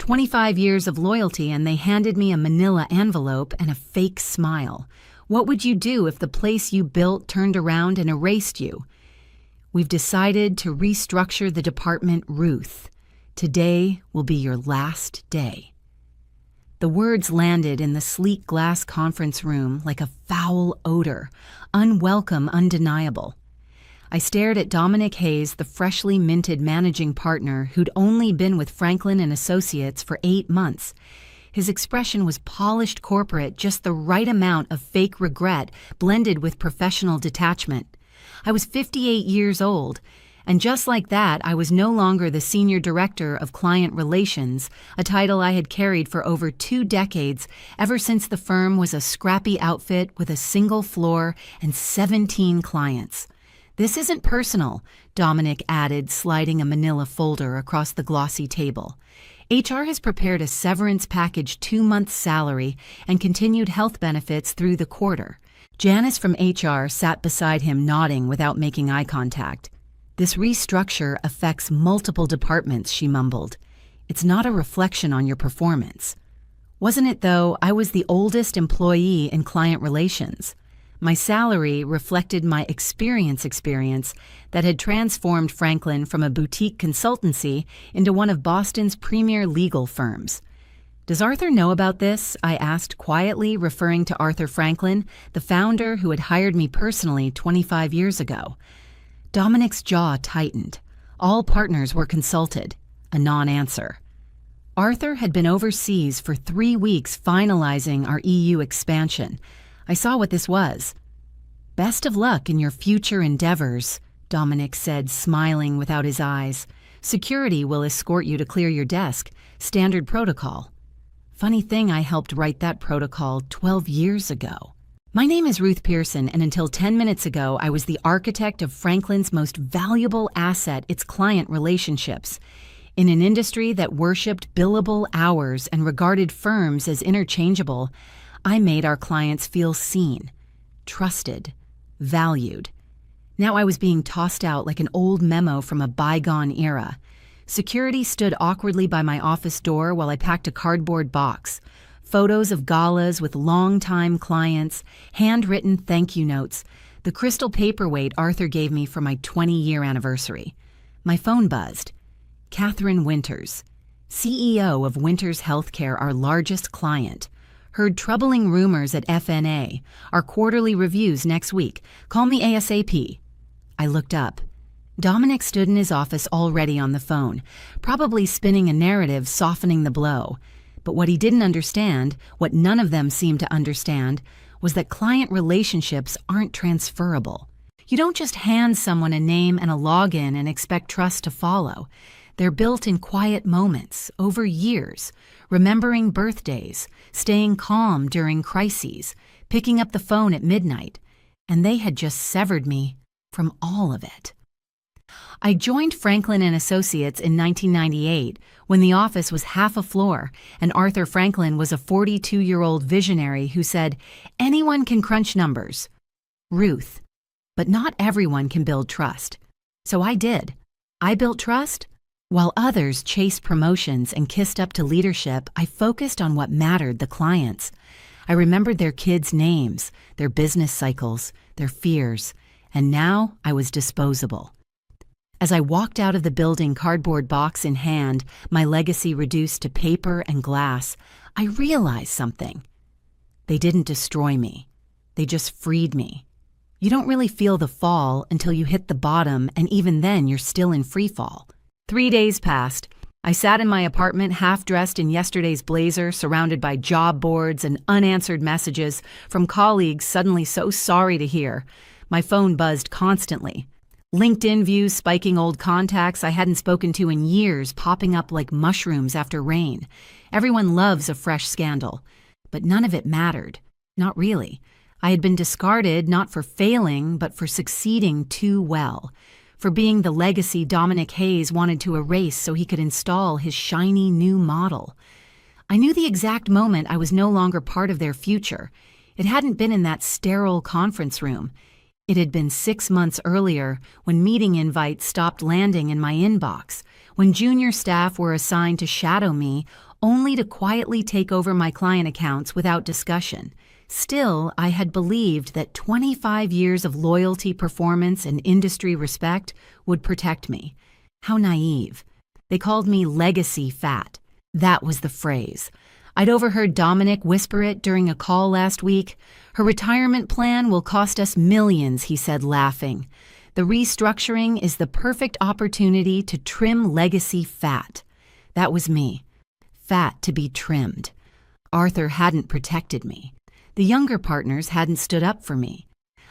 25 years of loyalty, and they handed me a manila envelope and a fake smile. What would you do if the place you built turned around and erased you? We've decided to restructure the department, Ruth. Today will be your last day. The words landed in the sleek glass conference room like a foul odor, unwelcome, undeniable. I stared at Dominic Hayes, the freshly minted managing partner who'd only been with Franklin and Associates for 8 months. His expression was polished corporate, just the right amount of fake regret blended with professional detachment. I was 58 years old, and just like that, I was no longer the Senior Director of Client Relations, a title I had carried for over 2 decades, ever since the firm was a scrappy outfit with a single floor and 17 clients. "This isn't personal," Dominic added, sliding a manila folder across the glossy table. "HR has prepared a severance package, 2 months' salary, and continued health benefits through the quarter." Janice from HR sat beside him, nodding without making eye contact. "This restructure affects multiple departments," she mumbled. "It's not a reflection on your performance." Wasn't it, though? I was the oldest employee in client relations. My salary reflected my experience that had transformed Franklin from a boutique consultancy into one of Boston's premier legal firms. "Does Arthur know about this?" I asked quietly, referring to Arthur Franklin, the founder who had hired me personally 25 years ago. Dominic's jaw tightened. All partners were consulted. A non-answer. Arthur had been overseas for 3 weeks finalizing our EU expansion. I saw what this was. "Best of luck in your future endeavors," Dominic said, smiling without his eyes. "Security will escort you to clear your desk. Standard protocol." Funny thing, I helped write that protocol 12 years ago. "My name is Ruth Pearson, and until 10 minutes ago, I was the architect of Franklin's most valuable asset, its client relationships. In an industry that worshipped billable hours and regarded firms as interchangeable, I made our clients feel seen, trusted, valued. Now I was being tossed out like an old memo from a bygone era. Security stood awkwardly by my office door while I packed a cardboard box. Photos of galas with longtime clients, handwritten thank you notes, the crystal paperweight Arthur gave me for my 20-year anniversary. My phone buzzed. Catherine Winters, CEO of Winters Healthcare, our largest client. Heard troubling rumors at FNA. Our quarterly reviews next week. Call me ASAP. I looked up. Dominic stood in his office already on the phone, probably spinning a narrative softening the blow. But what he didn't understand, what none of them seemed to understand, was that client relationships aren't transferable. You don't just hand someone a name and a login and expect trust to follow. They're built in quiet moments, over years, remembering birthdays, staying calm during crises, picking up the phone at midnight, and they had just severed me from all of it. I joined Franklin and Associates in 1998 when the office was half a floor and Arthur Franklin was a 42-year-old visionary who said, "Anyone can crunch numbers. Ruth, but not everyone can build trust." So I did. I built trust. While others chased promotions and kissed up to leadership, I focused on what mattered: the clients. I remembered their kids' names, their business cycles, their fears, and now I was disposable. As I walked out of the building, cardboard box in hand, my legacy reduced to paper and glass, I realized something. They didn't destroy me. They just freed me. You don't really feel the fall until you hit the bottom, and even then you're still in free fall. 3 days passed. I sat in my apartment half-dressed in yesterday's blazer, surrounded by job boards and unanswered messages from colleagues suddenly so sorry to hear. My phone buzzed constantly. LinkedIn views spiking, old contacts I hadn't spoken to in years popping up like mushrooms after rain. Everyone loves a fresh scandal. But none of it mattered. Not really. I had been discarded not for failing, but for succeeding too well. For being the legacy Dominic Hayes wanted to erase so he could install his shiny new model. I knew the exact moment I was no longer part of their future. It hadn't been in that sterile conference room. It had been 6 months earlier when meeting invites stopped landing in my inbox, when junior staff were assigned to shadow me, only to quietly take over my client accounts without discussion. Still, I had believed that 25 years of loyalty, performance, and industry respect would protect me. How naive. They called me legacy fat. That was the phrase. I'd overheard Dominic whisper it during a call last week. Her retirement plan will cost us millions, he said, laughing. The restructuring is the perfect opportunity to trim legacy fat. That was me. Fat to be trimmed. Arthur hadn't protected me. The younger partners hadn't stood up for me.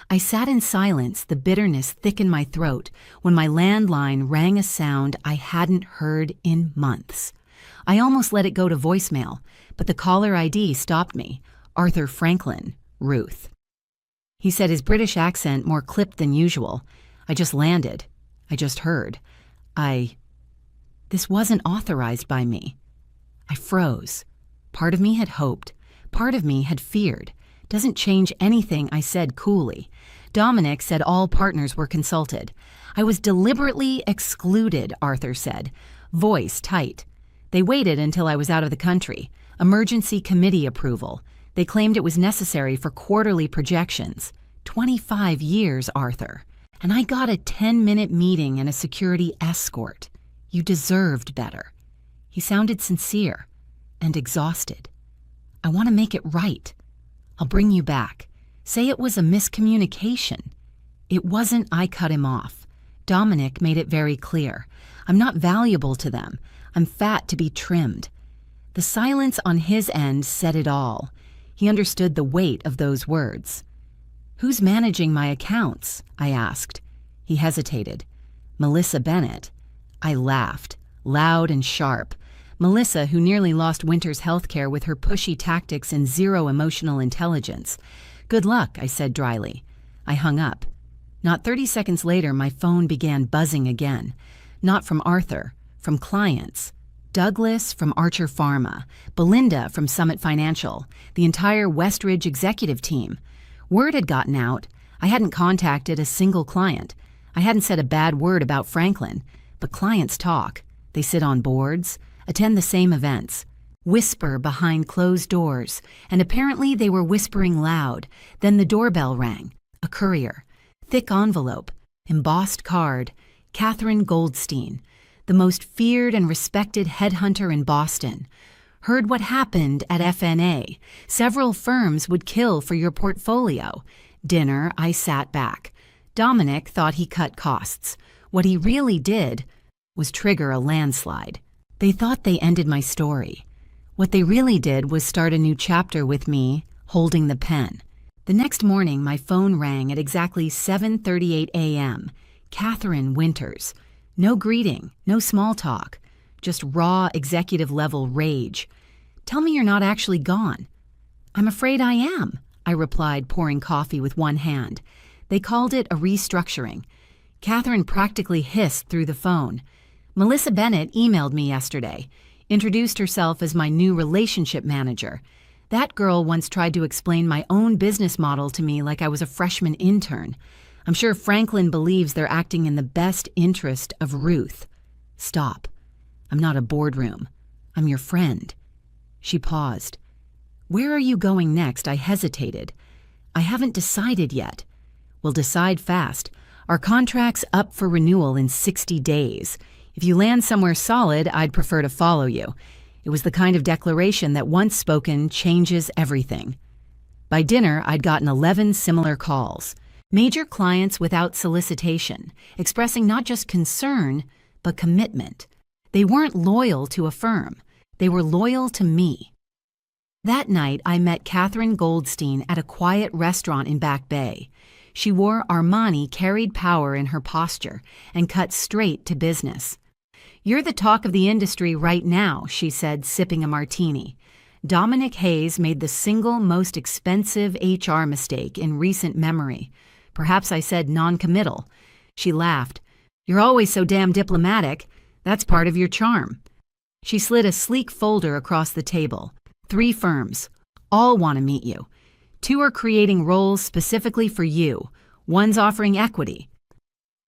I sat in silence, the bitterness thick in my throat, when my landline rang a sound I hadn't heard in months. I almost let it go to voicemail, but the caller ID stopped me. Arthur Franklin, Ruth. He said, his British accent more clipped than usual. I just landed. I just heard. This wasn't authorized by me. I froze. Part of me had hoped. Part of me had feared. Doesn't change anything, I said coolly. Dominic said all partners were consulted. I was deliberately excluded, Arthur said. Voice tight. They waited until I was out of the country. Emergency committee approval. They claimed it was necessary for quarterly projections. 25 years, Arthur. And I got a 10-minute meeting and a security escort. You deserved better. He sounded sincere and exhausted. I want to make it right. I'll bring you back. Say it was a miscommunication. It wasn't I cut him off. Dominic made it very clear. I'm not valuable to them. I'm fat to be trimmed. The silence on his end said it all. He understood the weight of those words. Who's managing my accounts? I asked. He hesitated. Melissa Bennett. I laughed, loud and sharp. Melissa, who nearly lost Winter's healthcare with her pushy tactics and zero emotional intelligence. Good luck, I said dryly. I hung up. Not 30 seconds later, my phone began buzzing again. Not from Arthur, from clients. Douglas from Archer Pharma, Belinda from Summit Financial, the entire Westridge executive team. Word had gotten out. I hadn't contacted a single client. I hadn't said a bad word about Franklin. But clients talk. They sit on boards, attend the same events, whisper behind closed doors, and apparently they were whispering loud. Then the doorbell rang. A courier. Thick envelope. Embossed card. Catherine Goldstein, the most feared and respected headhunter in Boston. Heard what happened at FNA. Several firms would kill for your portfolio. Dinner, I sat back. Dominic thought he cut costs. What he really did was trigger a landslide. They thought they ended my story. What they really did was start a new chapter with me, holding the pen. The next morning, my phone rang at exactly 7:38 a.m. Catherine Winters. No greeting, no small talk, just raw executive-level rage. Tell me you're not actually gone. I'm afraid I am, I replied, pouring coffee with one hand. They called it a restructuring. Catherine practically hissed through the phone. Melissa Bennett emailed me yesterday, introduced herself as my new relationship manager. That girl once tried to explain my own business model to me like I was a freshman intern. I'm sure Franklin believes they're acting in the best interest of Ruth. Stop. I'm not a boardroom. I'm your friend. She paused. Where are you going next? I hesitated. I haven't decided yet. We'll decide fast. Our contract's up for renewal in 60 days. If you land somewhere solid, I'd prefer to follow you. It was the kind of declaration that once spoken changes everything. By dinner, I'd gotten 11 similar calls. Major clients without solicitation, expressing not just concern, but commitment. They weren't loyal to a firm. They were loyal to me. That night, I met Catherine Goldstein at a quiet restaurant in Back Bay. She wore Armani carried power in her posture and cut straight to business. You're the talk of the industry right now, she said, sipping a martini. Dominic Hayes made the single most expensive HR mistake in recent memory. Perhaps I said non-committal. She laughed. You're always so damn diplomatic. That's part of your charm. She slid a sleek folder across the table. 3 firms. All want to meet you. 2 are creating roles specifically for you. One's offering equity.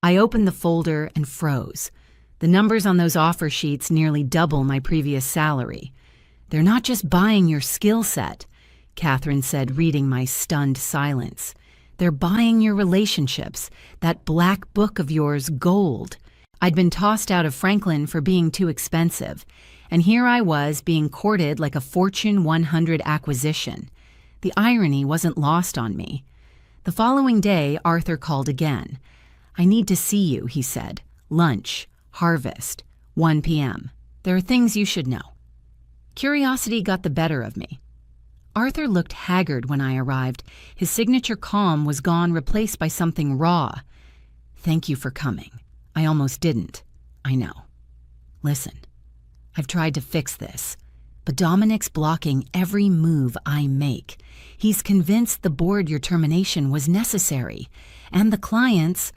I opened the folder and froze. The numbers on those offer sheets nearly double my previous salary. They're not just buying your skill set, Catherine said, reading my stunned silence. They're buying your relationships, that black book of yours, gold. I'd been tossed out of Franklin for being too expensive, and here I was being courted like a Fortune 100 acquisition. The irony wasn't lost on me. The following day, Arthur called again. "I need to see you," he said. "Lunch, Harvest, 1 p.m. There are things you should know." Curiosity got the better of me. Arthur looked haggard when I arrived. His signature calm was gone, replaced by something raw. "Thank you for coming. I almost didn't. I know. Listen, I've tried to fix this, but Dominic's blocking every move I make. He's convinced the board your termination was necessary, and the clients—"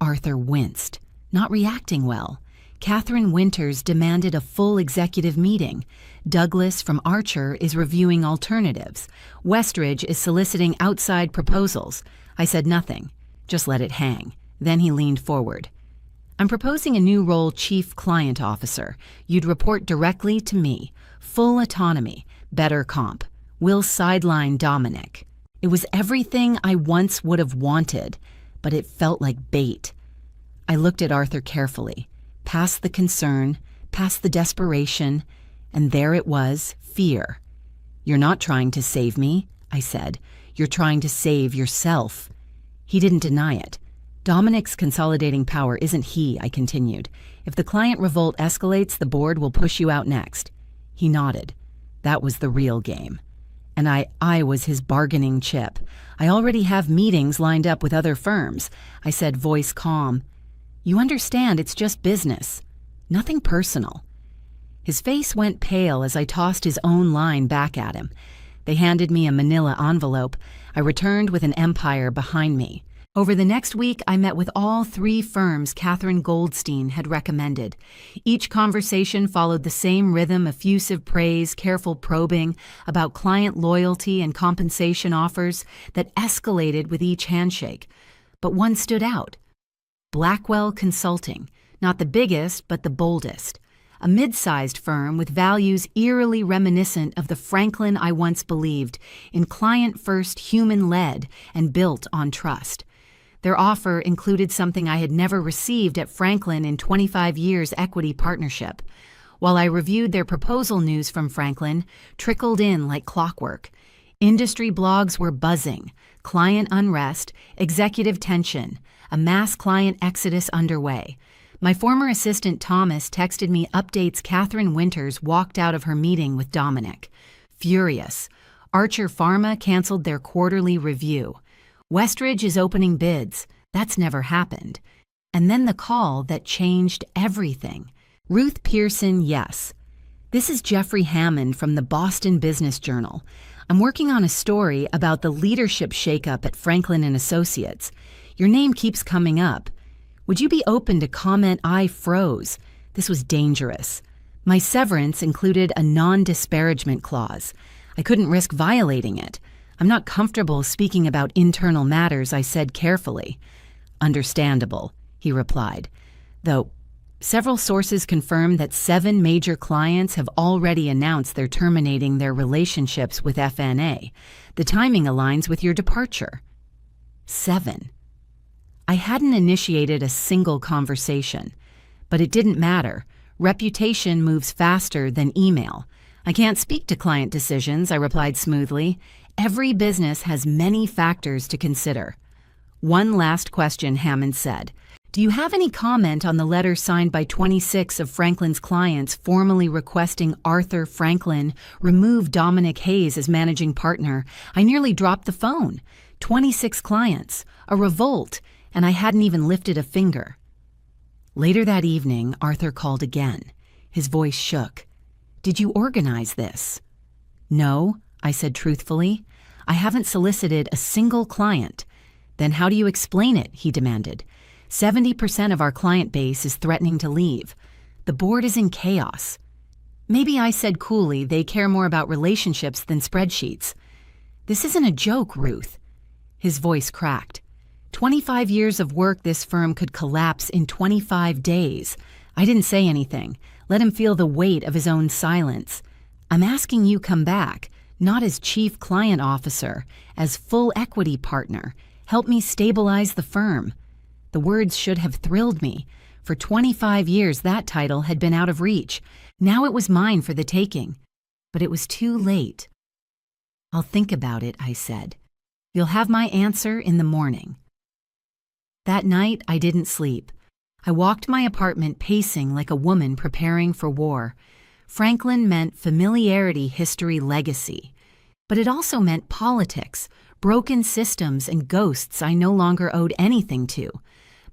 Arthur winced, not reacting well. Catherine Winters demanded a full executive meeting. Douglas from Archer is reviewing alternatives. Westridge is soliciting outside proposals. I said nothing, just let it hang. Then he leaned forward. "I'm proposing a new role, Chief Client Officer. You'd report directly to me. Full autonomy, better comp. We'll sideline Dominic." It was everything I once would have wanted, but it felt like bait. I looked at Arthur carefully, past the concern, past the desperation, and there it was, fear. "You're not trying to save me," I said. "You're trying to save yourself." He didn't deny it. "Dominic's consolidating power isn't he," I continued. "If the client revolt escalates, the board will push you out next." He nodded. That was the real game. And I was his bargaining chip. "I already have meetings lined up with other firms," I said, voice calm. "You understand, it's just business. Nothing personal." His face went pale as I tossed his own line back at him. They handed me a manila envelope. I returned with an empire behind me. Over the next week, I met with all 3 firms Catherine Goldstein had recommended. Each conversation followed the same rhythm: effusive praise, careful probing about client loyalty and compensation offers that escalated with each handshake. But one stood out. Blackwell Consulting, not the biggest, but the boldest. A mid-sized firm with values eerily reminiscent of the Franklin I once believed in, client-first, human-led, and built on trust. Their offer included something I had never received at Franklin in 25 years equity partnership. While I reviewed their proposal, news from Franklin trickled in like clockwork. Industry blogs were buzzing: client unrest, executive tension, a mass client exodus underway. My former assistant Thomas texted me updates Catherine Winters walked out of her meeting with Dominic. Furious. Archer Pharma canceled their quarterly review. Westridge is opening bids. That's never happened. And then the call that changed everything. Ruth Pearson, yes. "This is Jeffrey Hammond from the Boston Business Journal. I'm working on a story about the leadership shakeup at Franklin & Associates. Your name keeps coming up. Would you be open to comment?" I froze. This was dangerous. My severance included a non-disparagement clause. I couldn't risk violating it. "I'm not comfortable speaking about internal matters," I said carefully. "Understandable," he replied. Though several sources confirmed that 7 major clients have already announced they're terminating their relationships with FNA. The timing aligns with your departure. 7. I hadn't initiated a single conversation. But it didn't matter. Reputation moves faster than email. "I can't speak to client decisions," I replied smoothly. "Every business has many factors to consider." "One last question," Hammond said. "Do you have any comment on the letter signed by 26 of Franklin's clients formally requesting Arthur Franklin remove Dominic Hayes as managing partner? I nearly dropped the phone. 26 clients, a revolt, and I hadn't even lifted a finger." Later that evening, Arthur called again. His voice shook. "Did you organize this?" "No," I said truthfully. "I haven't solicited a single client." "Then how do you explain it?" he demanded. 70% of our client base is threatening to leave. The board is in chaos." Maybe I said coolly, "They care more about relationships than spreadsheets." "This isn't a joke, Ruth." His voice cracked. 25 years of work, this firm could collapse in 25 days. I didn't say anything. Let him feel the weight of his own silence. I'm asking you come back, not as chief client officer, as full equity partner. Help me stabilize the firm." The words should have thrilled me. For 25 years, that title had been out of reach. Now it was mine for the taking. But it was too late. "I'll think about it," I said. "You'll have my answer in the morning." That night, I didn't sleep. I walked my apartment pacing like a woman preparing for war. Franklin meant familiarity, history, legacy. But it also meant politics, broken systems, and ghosts I no longer owed anything to.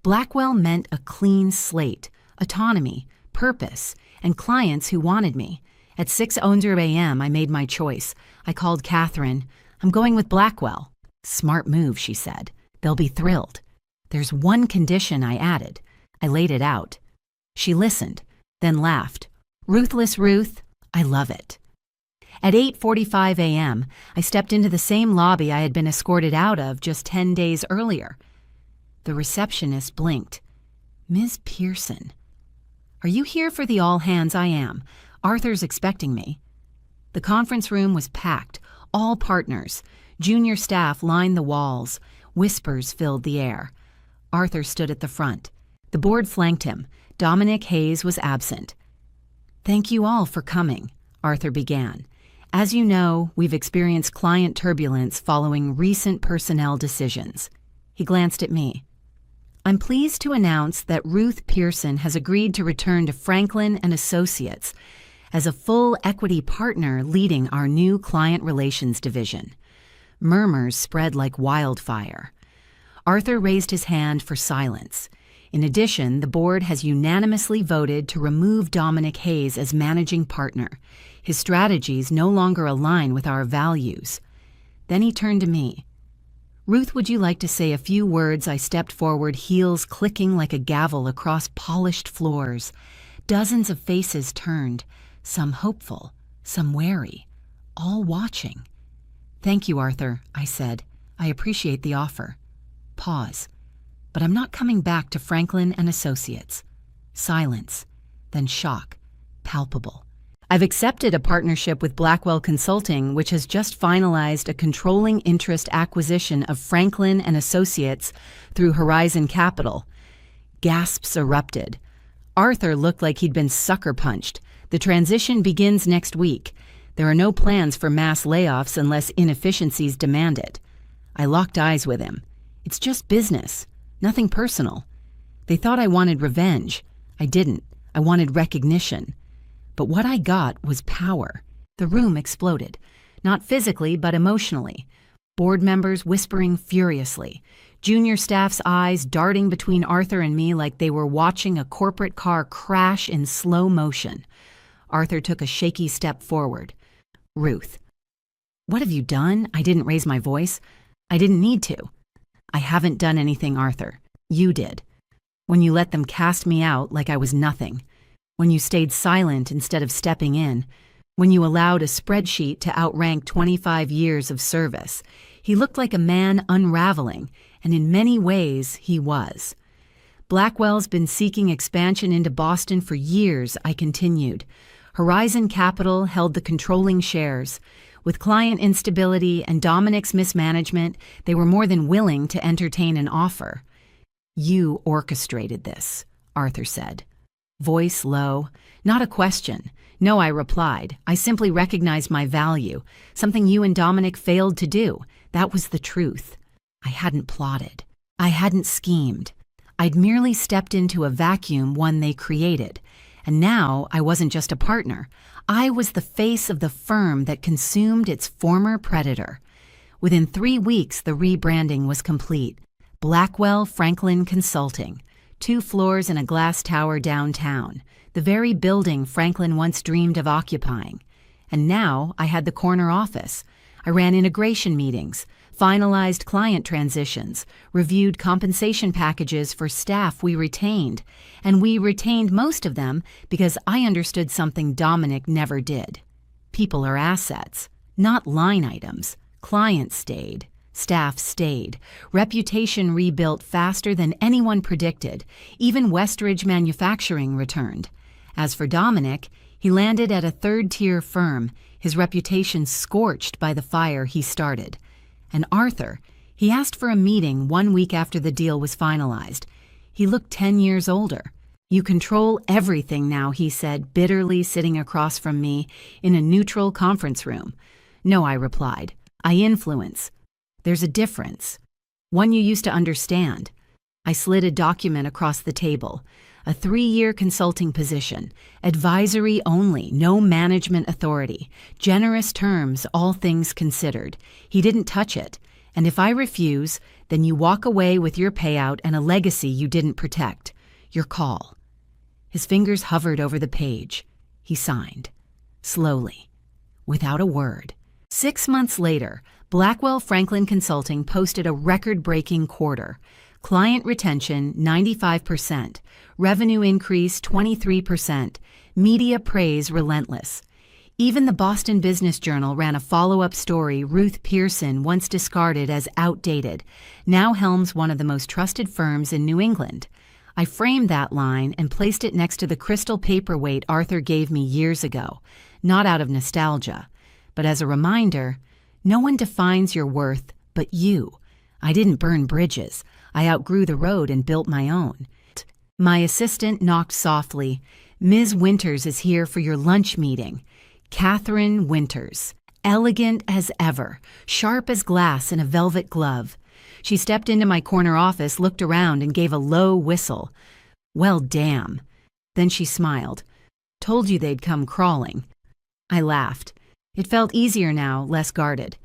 Blackwell meant a clean slate, autonomy, purpose, and clients who wanted me. At 6:00 a.m., I made my choice. I called Catherine. "I'm going with Blackwell." "Smart move," she said. "They'll be thrilled." "There's one condition," I added. I laid it out. She listened, then laughed. "Ruthless Ruth, I love it." At 8:45 a.m., I stepped into the same lobby I had been escorted out of just 10 days earlier. The receptionist blinked. "Ms. Pearson." "Are you here for the all-hands?" "I am. Arthur's expecting me." The conference room was packed, all partners. Junior staff lined the walls. Whispers filled the air. Arthur stood at the front. The board flanked him. Dominic Hayes was absent. "Thank you all for coming," Arthur began. "As you know, we've experienced client turbulence following recent personnel decisions." He glanced at me. "I'm pleased to announce that Ruth Pearson has agreed to return to Franklin and Associates as a full equity partner leading our new client relations division." Murmurs spread like wildfire. Arthur raised his hand for silence. In addition, the board has unanimously voted to remove Dominic Hayes as managing partner. His strategies no longer align with our values. Then he turned to me. "Ruth, would you like to say a few words?" I stepped forward, heels clicking like a gavel across polished floors. Dozens of faces turned, some hopeful, some wary, all watching. "Thank you, Arthur," I said. "I appreciate the offer." Pause. "But I'm not coming back to Franklin and Associates." Silence, then shock, palpable. "I've accepted a partnership with Blackwell Consulting, which has just finalized a controlling interest acquisition of Franklin and Associates through Horizon Capital." Gasps erupted. Arthur looked like he'd been sucker punched. "The transition begins next week. There are no plans for mass layoffs unless inefficiencies demand it." I locked eyes with him. "It's just business, nothing personal." They thought I wanted revenge. I didn't. I wanted recognition. But what I got was power. The room exploded. Not physically, but emotionally. Board members whispering furiously. Junior staff's eyes darting between Arthur and me like they were watching a corporate car crash in slow motion. Arthur took a shaky step forward. "Ruth." "What have you done?" I didn't raise my voice. I didn't need to. "I haven't done anything, Arthur. You did. When you let them cast me out like I was nothing. When you stayed silent instead of stepping in. When you allowed a spreadsheet to outrank 25 years of service." He looked like a man unraveling, and in many ways he was. "Blackwell's been seeking expansion into Boston for years," I continued. "Horizon Capital held the controlling shares. With client instability and Dominic's mismanagement, they were more than willing to entertain an offer." "You orchestrated this," Arthur said. Voice low. "Not a question." "No," I replied. "I simply recognized my value, something you and Dominic failed to do. That was the truth. I hadn't plotted. I hadn't schemed. I'd merely stepped into a vacuum one they created. And now I wasn't just a partner. I was the face of the firm that consumed its former predator. Within 3 weeks, the rebranding was complete. Blackwell Franklin Consulting. 2 floors in a glass tower downtown, the very building Franklin once dreamed of occupying. And now I had the corner office. I ran integration meetings, finalized client transitions, reviewed compensation packages for staff we retained, and we retained most of them because I understood something Dominic never did. People are assets, not line items. Clients stayed. Staff stayed. Reputation rebuilt faster than anyone predicted. Even Westridge Manufacturing returned. As for Dominic, he landed at a third-tier firm. his reputation scorched by the fire he started. And Arthur, he asked for a meeting 1 week after the deal was finalized. He looked 10 years older. "You control everything now," he said, bitterly sitting across from me in a neutral conference room. "No," I replied. "I influence. There's a difference. One you used to understand." I slid a document across the table. A 3-year consulting position. Advisory only, no management authority. Generous terms, all things considered. He didn't touch it. And if I refuse, then you walk away with your payout and a legacy you didn't protect. Your call. His fingers hovered over the page. He signed. Slowly. Without a word. 6 months later, Blackwell Franklin Consulting posted a record-breaking quarter. Client retention, 95%. Revenue increase, 23%. Media praise relentless. Even the Boston Business Journal ran a follow-up story Ruth Pearson once discarded as outdated, now helms one of the most trusted firms in New England. I framed that line and placed it next to the crystal paperweight Arthur gave me years ago, not out of nostalgia, but as a reminder, no one defines your worth but you. I didn't burn bridges. I outgrew the road and built my own. My assistant knocked softly. "Ms. Winters is here for your lunch meeting." Catherine Winters, elegant as ever, sharp as glass in a velvet glove. She stepped into my corner office, looked around, and gave a low whistle. "Well, damn." Then she smiled. "Told you they'd come crawling." I laughed. It felt easier now, less guarded.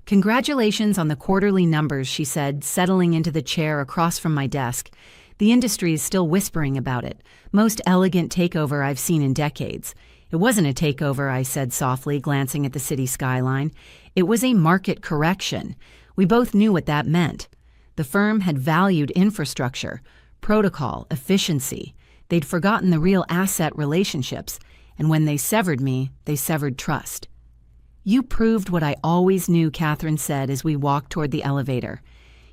"Congratulations on the quarterly numbers," she said, settling into the chair across from my desk. "The industry is still whispering about it. Most elegant takeover I've seen in decades." "It wasn't a takeover," I said softly, glancing at the city skyline. "It was a market correction." We both knew what that meant. The firm had valued infrastructure, protocol, efficiency. They'd forgotten the real asset relationships, and when they severed me, they severed trust. "You proved what I always knew," Catherine said as we walked toward the elevator.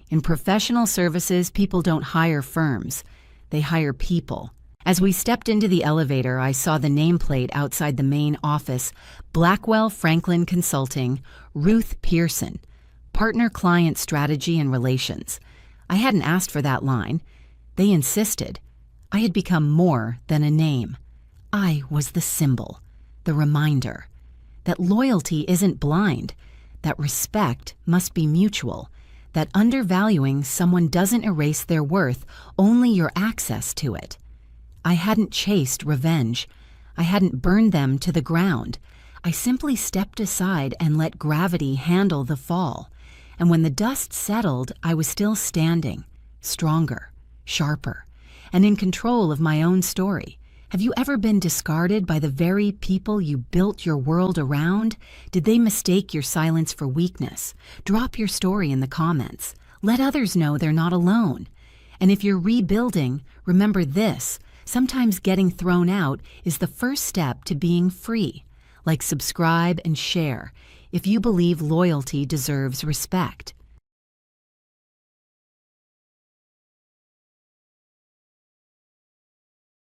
"In professional services, people don't hire firms. They hire people." As we stepped into the elevator, I saw the nameplate outside the main office, Blackwell Franklin Consulting, Ruth Pearson, Partner-Client Strategy and Relations. I hadn't asked for that line. They insisted. I had become more than a name. I was the symbol, the reminder. That loyalty isn't blind, that respect must be mutual, that undervaluing someone doesn't erase their worth, only your access to it. I hadn't chased revenge. I hadn't burned them to the ground. I simply stepped aside and let gravity handle the fall. And when the dust settled, I was still standing, stronger, sharper, and in control of my own story. Have you ever been discarded by the very people you built your world around? Did they mistake your silence for weakness? Drop your story in the comments. Let others know they're not alone. And if you're rebuilding, remember this: sometimes getting thrown out is the first step to being free. Like, subscribe and share if you believe loyalty deserves respect.